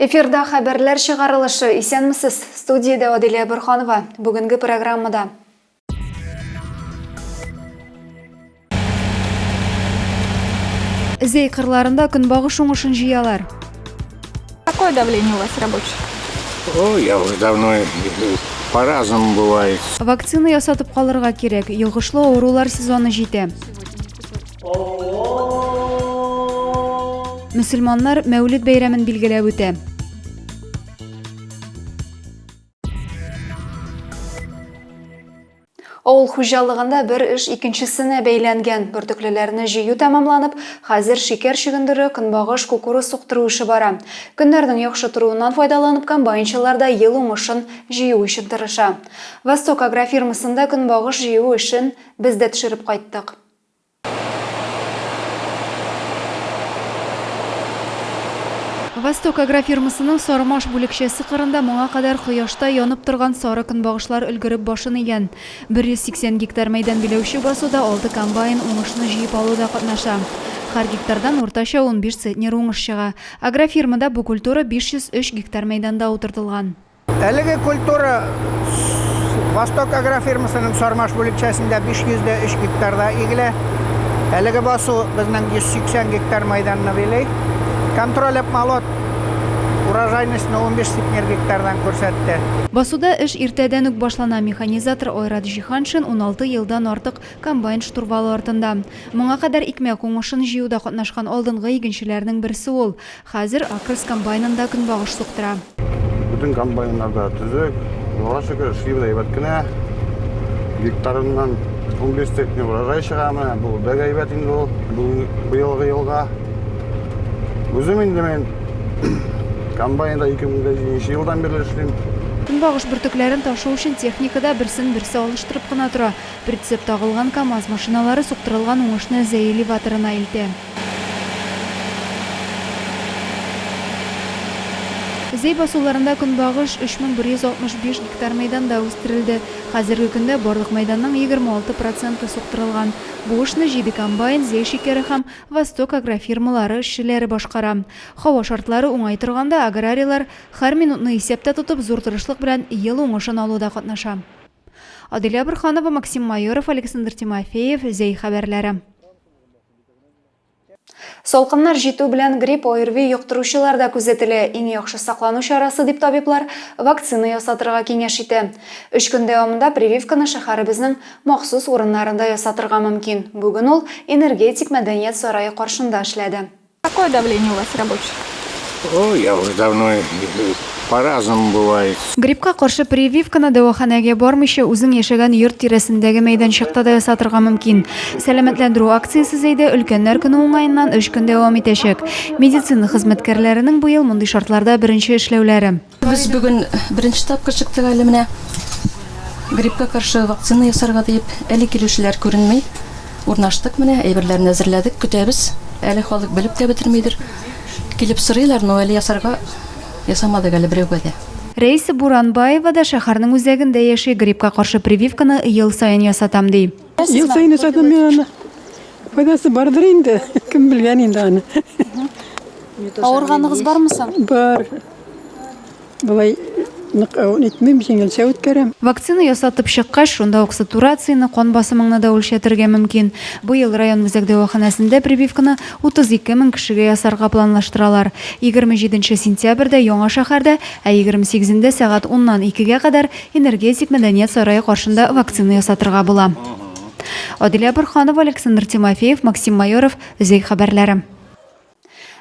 Эфирда хабарлар шығарылышы исәнмісіз, студияда Оделия Бұрханова. Бүгінгі программада. Зей қырларында күнбағыш оңышын жиялар. Какое давление у вас рабочее? Ой, я уже давно по-разному бывает. Вакцина ясатып қалырға керек, елғышлы аурулар сезоны жете. Müslümanlar Мәулид бәйрәмен билгеләп үтә. Ауыл хуҗалыгында бір іш икенчесенә бәйләнгән. Бөртеклеләрне җыю тәмамланып, хәзер шикәр чөгендере, көнбагыш, кукуруз суктыру эше бара. Көннәрнең яхшы торуыннан файдаланып, комбайнчылар да ел уңышын җыю өчен тырыша. Восток агрофирмасында көнбагыш җыю эшен без дә төшереп кайттык. Восток агрофирмасының Сарымаш бүлекчәсе кырында моңа кадәр кояшта янып торган сары көнбагышлар өлгереп башын игән. 180 гектар мәйдан биләүче басуда 6 комбайн уңышны җыеп алуда катнаша. Һәр гектардан уртача 15 центнер уңыш чыга. Агрофирмада бу культура 503 гектар мәйданда утыртылган. Әлеге культура Восток агрофирмасының Сарымаш бүлекчәсендә 503 гектарда игелә. Әлеге басу безнең 180 гектар мәйданны биләй. Контроль малот урожайностьны 15 центнер гектардан күрсәтте. Басуда эш иртәдән үк башлана. Механизатор Ойрат Җиһаншин 16 елдан артык комбайн штурвалы артында. Моңа кадәр икмәк уңышын җыюда катнашкан алдынгы игенчеләрнең берсе ул. Хәзер Акрыс комбайнында көнбагыш суктыра. Bütün комбайннарда төзек, Аллаһка шөкер, шибә әйбәт кенә. Гектарыннан 15 центнер урожай чыга. Бу да әйбәт инде ул. Бу быелгы елга. Үзем инде мен комбайнда 2000 елдан бeri эшлим. Көнбагыш бөртекләрен ташу өчен техникада берсен-берсе алыштырып кына тора. Прицеп тагылган КАМАЗ машиналары суктырылган уңышны зәй элеваторына илтә. Зәй басуларында көнбагыш 3165 гектар мәйданда үстерелде. Хәзерге көндә барлык мәйданның 26% суктырылган. Бу эшне 7 комбайн, зәй шикәре һәм Восток агрофирмалары эшчеләре башкара. Һава шартлары уңай торганда аграрийлар һәр минутны исәптә тотып зур тырышлык белән ел уңышын алуда катнаша. Аделия Бұрханова, Максим Майоров, Александр Тимофеев, зәй хәбәрләре. Солқыннар җитү белән грипп ОРВИ йоктыручыларда күзәтелә. Иң яхшы саклану чарасы дип табиблар вакцина ясатырга киңәш итә. 3 көн дәвамында прививканы шәһәребезнең махсус урыннарында ясатырга мөмкин. Бүген ул энергетик мәдәният сарае каршында эшләде. Какое давление у вас рабочее? Ой, я уже давно по-разному бывает. Гриппка каршы прививканы дәваханәгә бармыйча үзең яшәгән йорт тирәсендәге мәйданчыкта да ясатырга мөмкин. Сәламәтләндерү акциясе зәйдә өлкәннәр көне уңаеннан 3 көн дәвам итәчәк. Медицина хезмәткәрләренең бу ел мондый шартларда беренче эшләүләре. Без бүген беренче тапкыр чыктык әле менә. Гриппка каршы вакцина ясарга дип, әле килүчеләр күренми. Урнаштык менә, әйберләрне әзерләдек, көтәбез. Әле халык белеп тә бетермидер. Килеп сорыйлар, но әле ясарга ясамадык әле берәүгә дә. Рәисе Буранбаева да шәһәрнең үзәгендә яши, гриппка каршы прививканы ел сайын ясатам ди. Ел сайын ясатам мен. Файдасы бардыр инде. Кем белгән инде аны. Авырганыгыз бармы соң? Бар. Булай нык нитмим җиңелчә үткәрәм. Вакцина ясатып чыккач, шунда ук сатурацияны, кан басымыңны да үлчәтергә мөмкин. Бу ел район үзәк дәваханәсендә прививканы 32 мең кешегә ясарга планлаштыралар. 27 сентябрьдә яңа шәһәрдә, 28-дә сәгать 10-нан 2-гә кадәр энергетик мәдәният сарае каршында вакцина ясатырга була. Аделия Бұрханова, Александр Тимофеев, Максим Майоров, зәй хәбәрләре.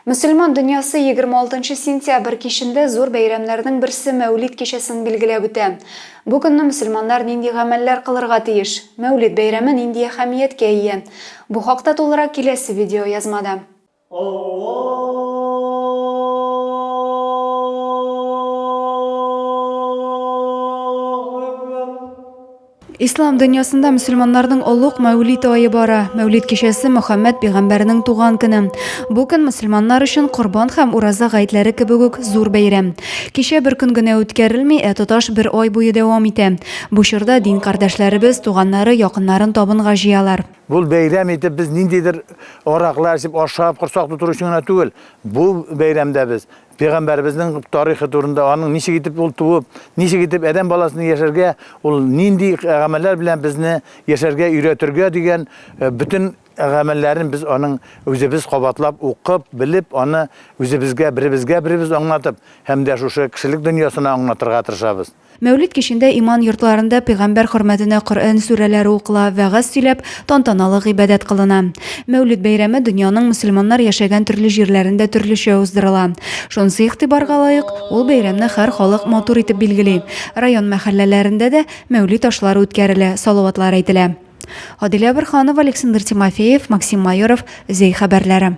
Мөселман дөньясы 26 сентябрь кичендә зур бәйрәмнәрнең берсе Мәүлид кичәсен билгеләп үтә. Бу көнне мөселманнар нинди гамәлләр кылырга тиеш? Мәүлид бәйрәме нинди әһәмияткә ия? Бу хакта тулырак киләсе видео язмада. Ислам дөньясында мөселманнарның олуг Мәүлид айы бара. Мәүлид кичәсе Мөхәммәд пәйгамбәрнең туган көне. Бу көн мөселманнар өчен Корбан һәм Ураза гайдләре кебек үк зур бәйрәм. Кичә бер көн генә үткәрелми, тоташ бер ай буе дәвам итә. Бу чорда дин кардәшләребез, туганнары, якыннарын табынга җыялар. Бу бәйрәм итеп без ниндидер араклар ичеп ашап, корсак тутыру өчен генә түгел. Бу бәйрәмдә без Peygamberimizin tarixi turunda onun nişe gidip ol tuğup, nişe gidip eden balasını yaşarga, ol nindi ameller bilen bizni yaşarga üretirge diyen bütün amellerin biz onun özümüz kabatlap, okup, bilip, onu özümüzge, birimiz anlatıp, hem de şu kişilik dünyasına anlatırga tırışabız. Mevlid kişinde iman yurtlarında Peygamber hürmetine Kur'an süreleri okula ve gaz söylep, tantanalı ibadet kılına. Mevlid beyremi dünyanın Müslümanlar yaşayan türlü yerlerinde türlüçe uzdırıla. Şonsı ihtibarga layık, ol beyremni her halık motor itip bilgili. Rayon mahallelerinde de Mevlid taşları ötkerile, salavatlar aytile. Adile Birxanov, Alexander Timofeyev, Maksim Mayorov, Zey haberleri.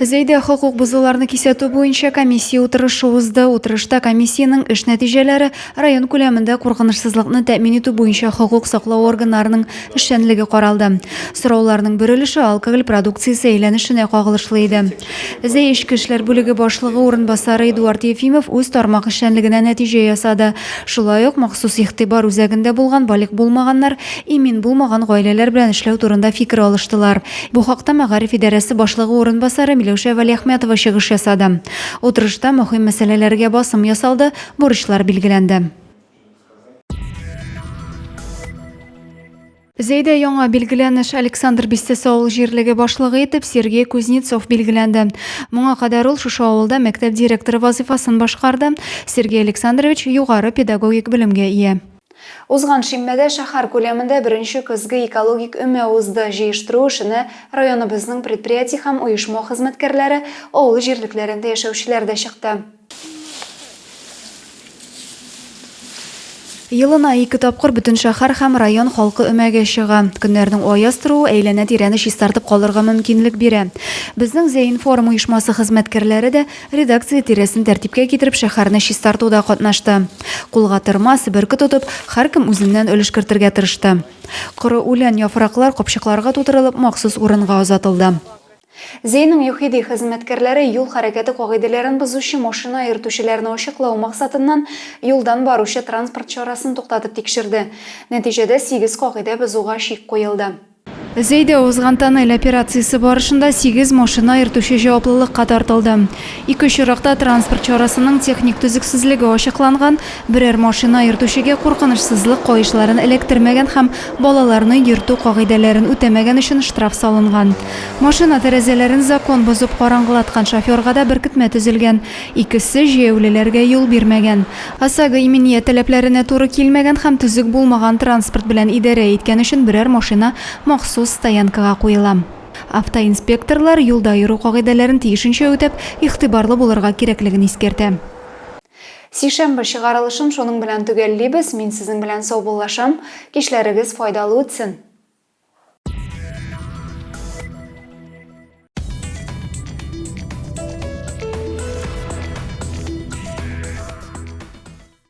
Zeyde hukuk buzulарны кисәтү буенча комиссия утырышы узды. Утырышта комиссияның эш нәтиҗәләре район күләмендә куркынычсызлыкны тәэмин итү буенча хукук саклау органнарының эшчәнлеге каралды. Сорауларның бер өлеше алкоголь продукциясе әйләнешенә кагылышлы иде. Зей эчке эшләр бүлеге башлыгы урынбасары Эдуард Ефимов үз тармак эшчәнлегенә нәтиҗә ясады. Шулай ук махсус игътибар үзәгендә булган балык булмаганнар, имин булмаган гаиләләр белән эшләү турында фикер алыштылар. Бу хакта Мәгариф идарәсе башлыгы урынбасары Миләүшә Вәлиәхмәтова чыгыш ясады. Утырышта мөһим мәсьәләләргә басым ясалды, бурычлар билгеләнде. Зейдә яңа билгеләнеш Александр Бистәсе авыл җирлеге башлыгы итеп Сергей Кузнецов билгеләнде. Моңа кадәр ул шушы авылда мәктәп директоры вазифасын башкарды. Сергей Александрович югары педагогик белемгә ия. Узган шиммәдә шәһәр күләмендә беренче көзге экологик өмә узды. Җыештыру эшенә районыбызның предприятие һәм оешма хезмәткәрләре, авыл җирлекләрендә яшәүчеләр дә чыкты. Елына 2 тапкыр бөтен шәһәр һәм район халкы өмәгә чыга. Көннәрнең аяз туруы әйләнә тирәне чистартып калырга мөмкинлек бирә. Безнең Зейнформ оешмасы хезмәткәрләре дә редакция тирәсен тәртипкә китереп шәһәрне чистартуда катнашты. Кулга тырмас, бөркет тотып, һәркем үзеннән өлеш кертергә тырышты. Коры үлән яфраклар капчыкларга тутырылып махсус урынга узатылды. Зейнең юхиди хезмәткәрләре юл хәрәкәте кагыйдәләрен бозучы машина йөртүчеләрне ачыклау максатыннан юлдан баручы транспорт чарасын туктатып тикшерде. Нәтиҗәдә 8 кагыйдә бозуга чик куелды. Зейдә узган тоннель операциясе барышында 8 машина йөртүче җаваплылыкка тартылды. Ике очракта транспорт чарасының техник төзексезлеге ачыкланган, берәр машина йөртүчегә куркынычсызлык каешларын электирмәгән һәм балаларны йөртү кагыйдәләрен үтәмәгән өчен штраф салынган. Машина тәрәзәләрен закон бозып караңгылаткан шоферга да беркетмә төзелгән. Икесе җәяүлеләргә юл бирмәгән. ОСАГО имения таләпләренә туры килмәгән һәм төзек булмаган транспорт белән идарә иткән өчен берәр машина махсус стоянкага куела. Автоинспекторлар юлда йөрү кагыйдәләрен тиешенчә үтәп, игътибарлы булырга кирәклеген искәртә. Сишәмбе чыгарылышын шуның белән төгәллибез. Мин сезнең белән сау булашам. Кичләрегез файдалы үтсен.